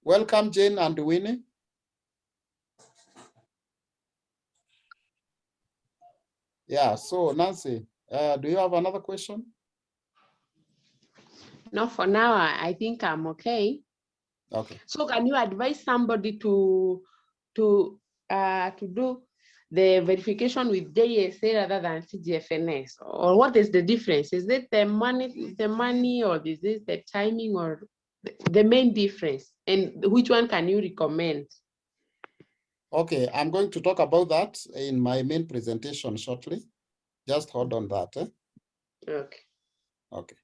Welcome, Jane and Winnie. Yeah, so Nancy, do you have another question? No, for now, I think I'm okay. Okay. So can you advise somebody to do the verification with JSA rather than CGFNS? Or what is the difference? Is it the money, or is this the timing, or the main difference? And which one can you recommend? Okay, I'm going to talk about that in my main presentation shortly. Just hold on that. Okay. Okay.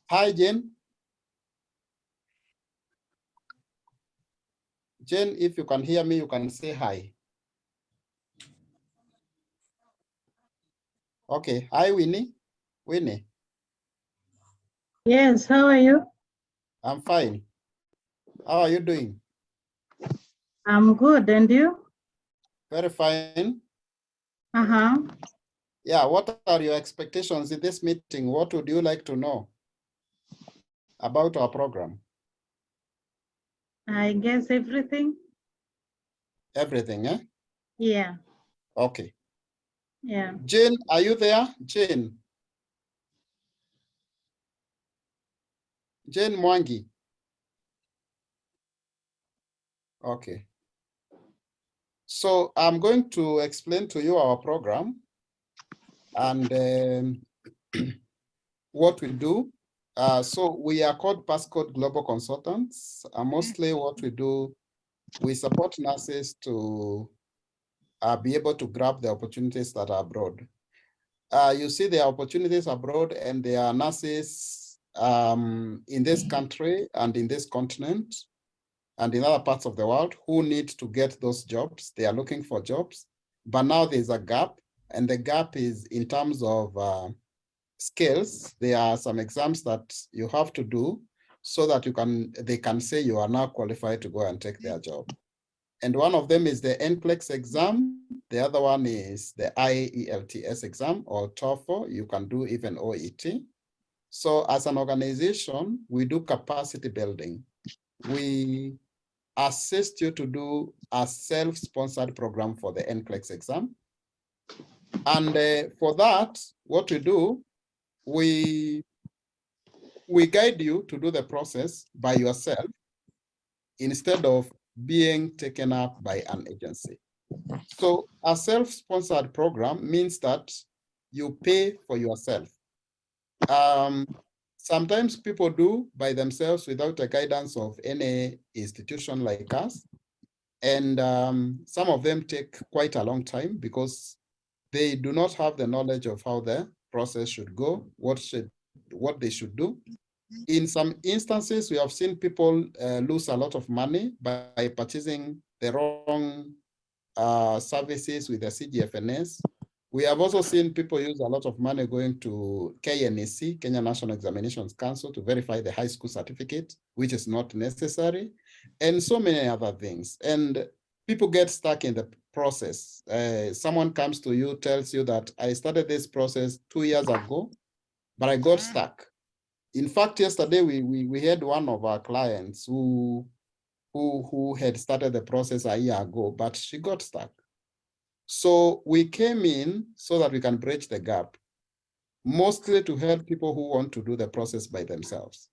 Hi, Jane. Jane, if you can hear me, you can say hi. Okay. Hi, Winnie. Winnie. Yes, how are you? I'm fine. How are you doing? I'm good, and you? Very fine. Uh-huh. Yeah, what are your expectations in this meeting? What would you like to know about our program? I guess everything. Everything, eh? Yeah. Okay. Yeah. Jane, are you there? Jane. Jane Mwangi. Okay. So I'm going to explain to you our program and what we do. So we are called Passcode Global Consultants. Mostly what we do, we support nurses to be able to grab the opportunities that are abroad. You see there are opportunities abroad, and there are nurses in this country and in this continent and in other parts of the world who need to get those jobs. They are looking for jobs, but now there's a gap, and the gap is in terms of skills. There are some exams that you have to do so that they can say you are now qualified to go and take their job. And one of them is the NCLEX exam. The other one is the IELTS exam, or TOEFL. You can do even OET. So as an organization, we do capacity building. We assist you to do a self-sponsored program for the NCLEX exam. And for that, what we do, we guide you to do the process by yourself instead of being taken up by an agency. So a self-sponsored program means that you pay for yourself. Sometimes people do by themselves without the guidance of any institution like us. And some of them take quite a long time because they do not have the knowledge of how the process should go, what they should do. In some instances, we have seen people lose a lot of money by purchasing the wrong services with the CGFNS. We have also seen people use a lot of money going to KNEC, Kenya National Examinations Council, to verify the high school certificate, which is not necessary, and so many other things. And people get stuck in the process. Someone comes to you, tells you that I started this process 2 years ago, but I got stuck. In fact, yesterday we had one of our clients who had started the process a year ago, but she got stuck. So we came in so that we can bridge the gap, mostly to help people who want to do the process by themselves.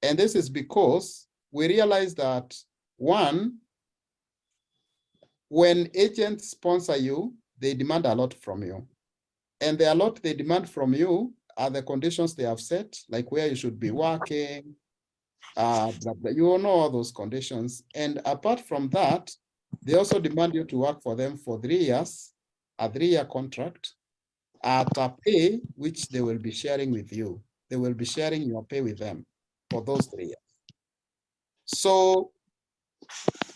And this is because we realize that, one, when agents sponsor you, they demand a lot from you. And the lot they demand from you are the conditions they have set, like where you should be working, you will know all those conditions. And apart from that, they also demand you to work for them for 3 years, a 3-year contract, at a pay which they will be sharing with you. They will be sharing your pay with them for those 3 years. So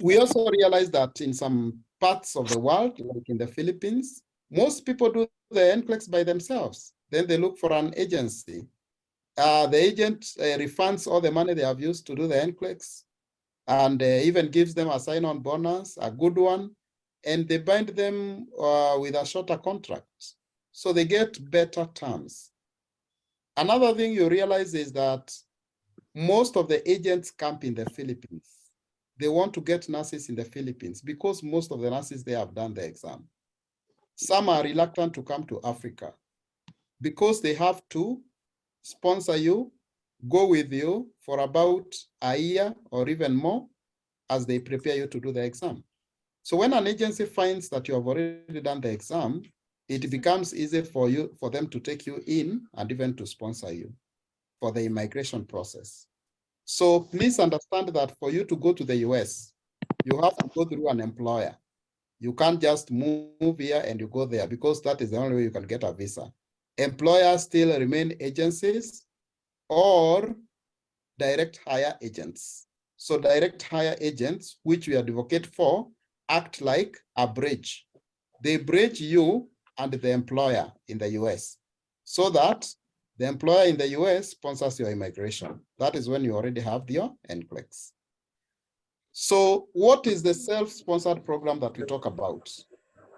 we also realize that in some parts of the world, like in the Philippines, most people do the NCLEX by themselves. Then they look for an agency. The agent refunds all the money they have used to do the NCLEX and even gives them a sign-on bonus, a good one, and they bind them with a shorter contract. So they get better terms. Another thing you realize is that most of the agents camp in the Philippines. They want to get nurses in the Philippines because most of the nurses there have done the exam. Some are reluctant to come to Africa because they have to sponsor you, go with you for about a year or even more as they prepare you to do the exam. So when an agency finds that you have already done the exam, it becomes easy for them to take you in and even to sponsor you for the immigration process. So please understand that for you to go to the US, you have to go through an employer. You can't just move here and you go there because that is the only way you can get a visa. Employers still remain agencies or direct hire agents. So direct hire agents, which we advocate for, act like a bridge. They bridge you and the employer in the US so that the employer in the US sponsors your immigration. That is when you already have your NCLEX. So what is the self-sponsored program that we talk about?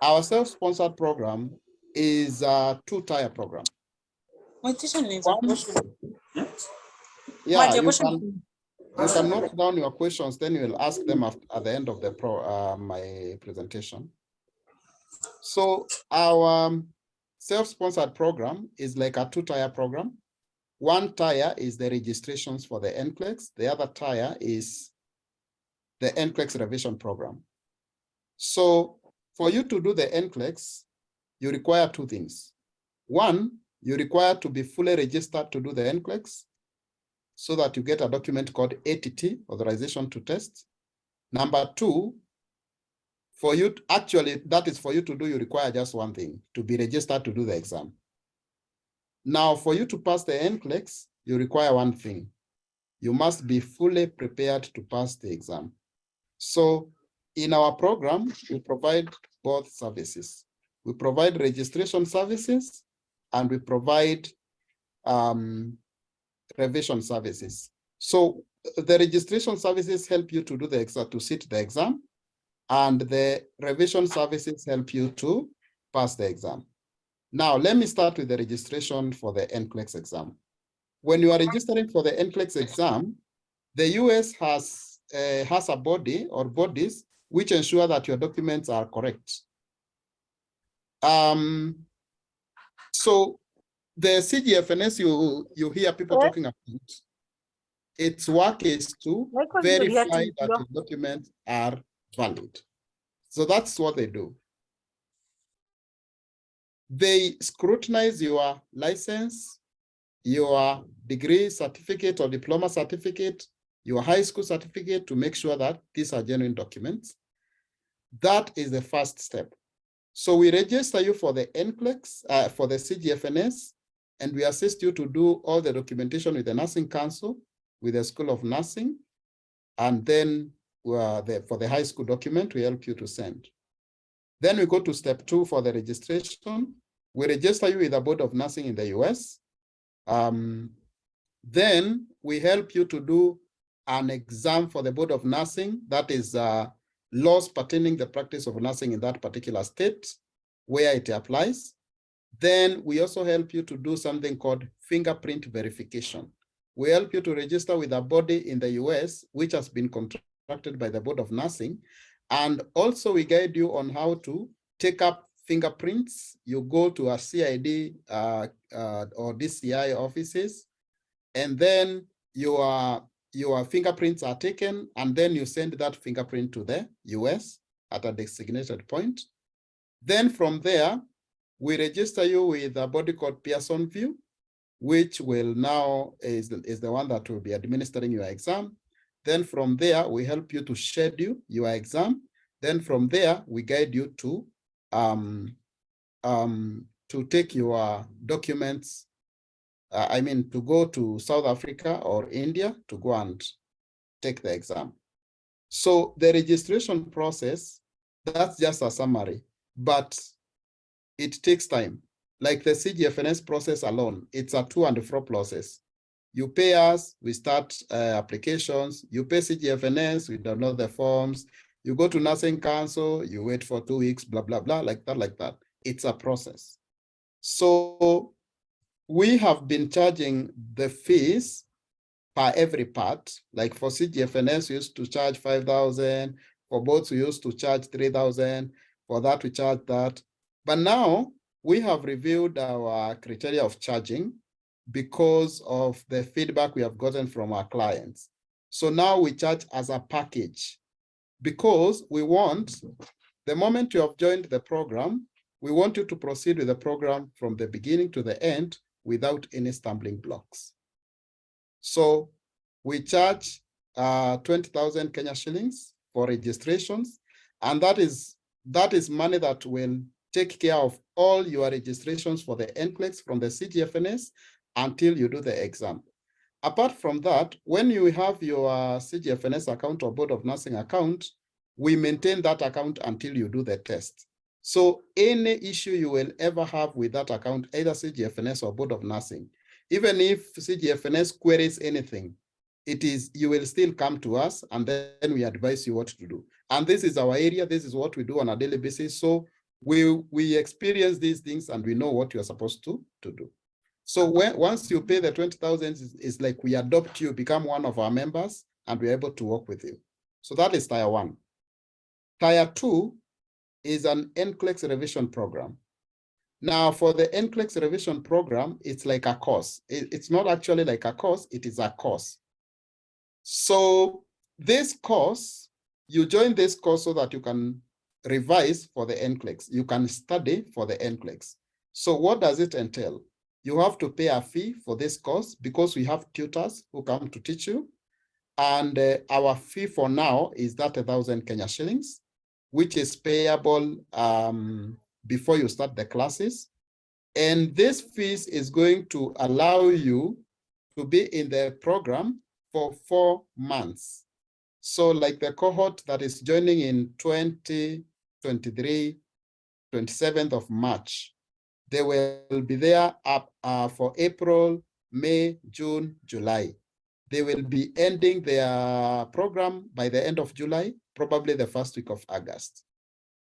Our self-sponsored program is a two-tier program. One, yeah, you can note down your questions, then you will ask them at the end of the my presentation. So our self-sponsored program is like a two-tier program. One tier is the registrations for the NCLEX. The other tier is the NCLEX revision program. So for you to do the NCLEX, you require two things. One, you require to be fully registered to do the NCLEX so that you get a document called ATT, authorization to test. Number two, for you to, actually, that is for you to do, you require just one thing, to be registered to do the exam. Now, for you to pass the NCLEX, you require one thing. You must be fully prepared to pass the exam. So in our program, we provide both services. We provide registration services and we provide revision services. So the registration services help you to do the exam, to sit the exam, and the revision services help you to pass the exam. Now, let me start with the registration for the NCLEX exam. When you are registering for the NCLEX exam, the US has a body or bodies which ensure that your documents are correct. So the CGFNS you hear people talking about, its work is to verify that your documents are valid. So that's what they do. They scrutinize your license, your degree certificate or diploma certificate, your high school certificate to make sure that these are genuine documents. That is the first step. So we register you for the NCLEX, for the CGFNS, and we assist you to do all the documentation with the Nursing Council, with the School of Nursing, and then for the high school document, we help you to send. Then we go to step 2 for the registration. We register you with the Board of Nursing in the US. Then we help you to do an exam for the Board of Nursing, that is laws pertaining the practice of nursing in that particular state where it applies. Then we also help you to do something called fingerprint verification. We help you to register with a body in the US, which has been contracted by the Board of Nursing. And also we guide you on how to take up fingerprints. You go to a CID or DCI offices, and then your fingerprints are taken, and then you send that fingerprint to the US at a designated point. Then from there, we register you with a body called Pearson Vue, which will now is the one that will be administering your exam. Then from there, we help you to schedule your exam. Then from there, we guide you to take your documents, to go to South Africa or India to go and take the exam. So the registration process, that's just a summary, but it takes time. Like the CGFNS process alone, it's a to and fro process. You pay us, we start applications, you pay CGFNS, we download the forms, you go to Nursing Council, you wait for 2 weeks, blah, blah, blah, like that. It's a process. So we have been charging the fees per every part. Like for CGFNS, we used to charge 5,000. For boats, we used to charge 3,000. For that, we charge that. But now we have reviewed our criteria of charging because of the feedback we have gotten from our clients. So now we charge as a package because we want, the moment you have joined the program, we want you to proceed with the program from the beginning to the end without any stumbling blocks. So we charge 20,000 Kenya shillings for registrations, and that is money that will take care of all your registrations for the NCLEX from the CGFNS until you do the exam. Apart from that, when you have your CGFNS account or Board of Nursing account, we maintain that account until you do the test. So any issue you will ever have with that account, either CGFNS or Board of Nursing, even if CGFNS queries anything, you will still come to us and then we advise you what to do. And this is our area. This is what we do on a daily basis. So we experience these things and we know what you're supposed to do. So once you pay the 20,000, it's like we adopt you, become one of our members, and we're able to work with you. So that is Tier 1. Tier 2 is an NCLEX revision program. Now, for the NCLEX revision program, it's like a course. It's not actually like a course, it is a course. So this course, you join this course so that you can revise for the NCLEX. You can study for the NCLEX. So what does it entail? You have to pay a fee for this course because we have tutors who come to teach you. And our fee for now is 30,000 Kenya shillings, which is payable before you start the classes. And this fees is going to allow you to be in the program for 4 months. So like the cohort that is joining in 2023, 27th of March, they will be there up for April, May, June, July. They will be ending their program by the end of July, probably the first week of August.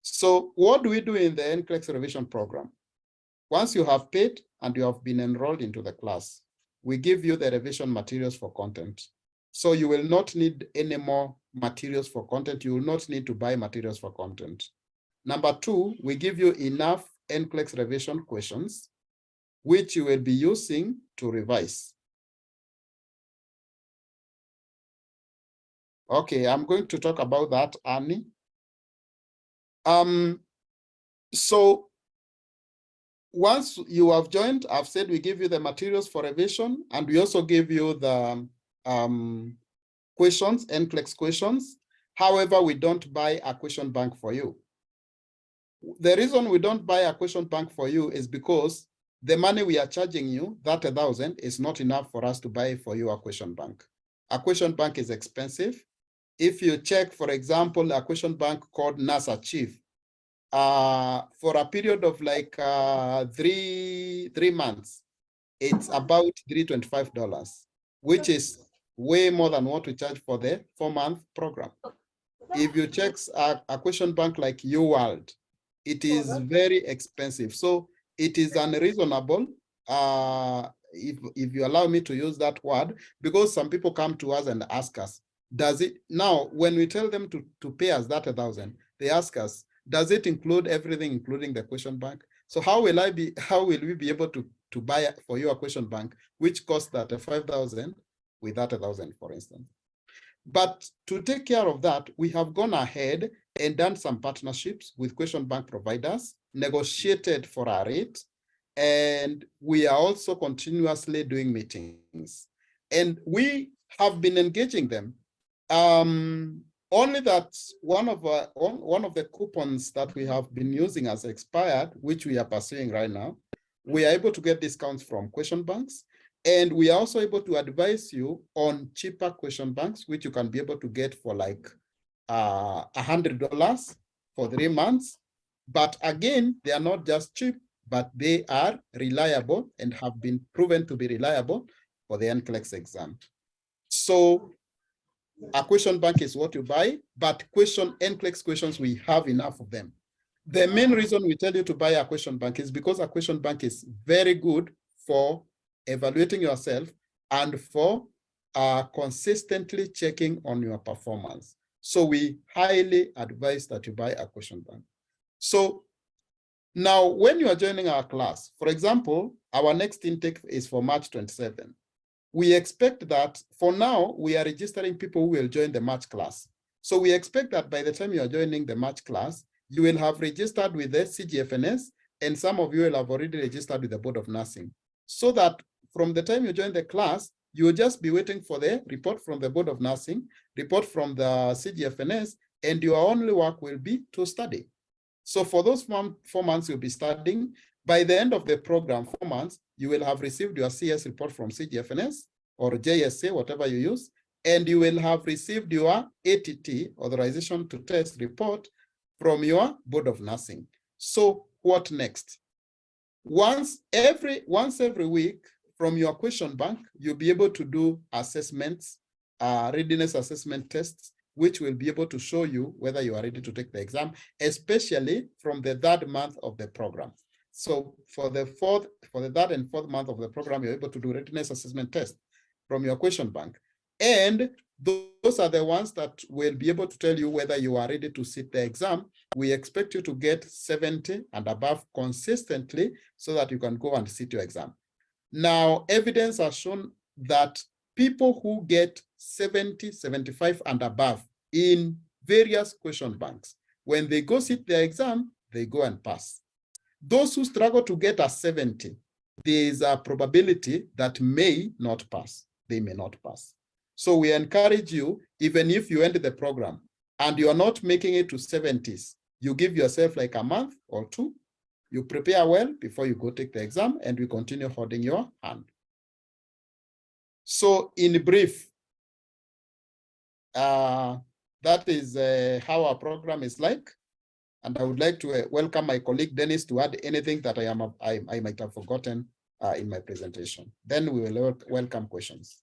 So what do we do in the NCLEX revision program? Once you have paid and you have been enrolled into the class, we give you the revision materials for content. So you will not need any more materials for content. You will not need to buy materials for content. Number 2, we give you enough NCLEX revision questions, which you will be using to revise. Okay, I'm going to talk about that, Annie. So once you have joined, I've said we give you the materials for revision, and we also give you the questions, NCLEX questions. However, we don't buy a question bank for you. The reason we don't buy a question bank for you is because the money we are charging you, 30,000, is not enough for us to buy for you a question bank. A question bank is expensive. If you check, for example, a question bank called NASA Chief, for a period of like 3 months, it's about $325, which is way more than what we charge for the 4-month program. If you check a question bank like UWorld, it is very expensive. So it is unreasonable, if you allow me to use that word, because some people come to us and ask us, now when we tell them to pay us 30,000, they ask us, does it include everything, including the question bank? So how will we be able to buy for you a question bank, which costs 35,000 with 30,000, for instance? But to take care of that, we have gone ahead and done some partnerships with question bank providers, negotiated for a rate, and we are also continuously doing meetings. And we have been engaging them. Only that one of the coupons that we have been using has expired, which we are pursuing right now. We are able to get discounts from question banks, and we are also able to advise you on cheaper question banks, which you can be able to get for like $100 for 3 months. But again, they are not just cheap, but they are reliable and have been proven to be reliable for the NCLEX exam. So a question bank is what you buy, but NCLEX questions, we have enough of them. The main reason we tell you to buy a question bank is because a question bank is very good for evaluating yourself and for are consistently checking on your performance. So we highly advise that you buy a question bank. So now when you are joining our class, for example, our next intake is for March 27. We expect that for now, we are registering people who will join the March class. So we expect that by the time you are joining the March class, you will have registered with the CGFNS, and some of you will have already registered with the Board of Nursing. So that from the time you join the class, you will just be waiting for the report from the Board of Nursing, report from the CGFNS, and your only work will be to study. So for those 4 months you'll be studying, by the end of the program, 4 months, you will have received your CS report from CGFNS or JSA, whatever you use, and you will have received your ATT, authorization to test report, from your Board of Nursing. So what next? Once every week from your question bank, you'll be able to do assessments, readiness assessment tests, which will be able to show you whether you are ready to take the exam, especially from the 3rd month of the program. So for the 3rd and 4th month of the program, you're able to do readiness assessment test from your question bank. And those are the ones that will be able to tell you whether you are ready to sit the exam. We expect you to get 70 and above consistently so that you can go and sit your exam. Now, evidence has shown that people who get 70, 75 and above in various question banks, when they go sit their exam, they go and pass. Those who struggle to get a 70, there is a probability that may not pass. They may not pass. So we encourage you, even if you end the program and you are not making it to 70s, you give yourself like a month or 2, you prepare well before you go take the exam, and we continue holding your hand. So in brief, that is how our program is like. And I would like to welcome my colleague Dennis to add anything that I might have forgotten in my presentation. Then we will welcome questions.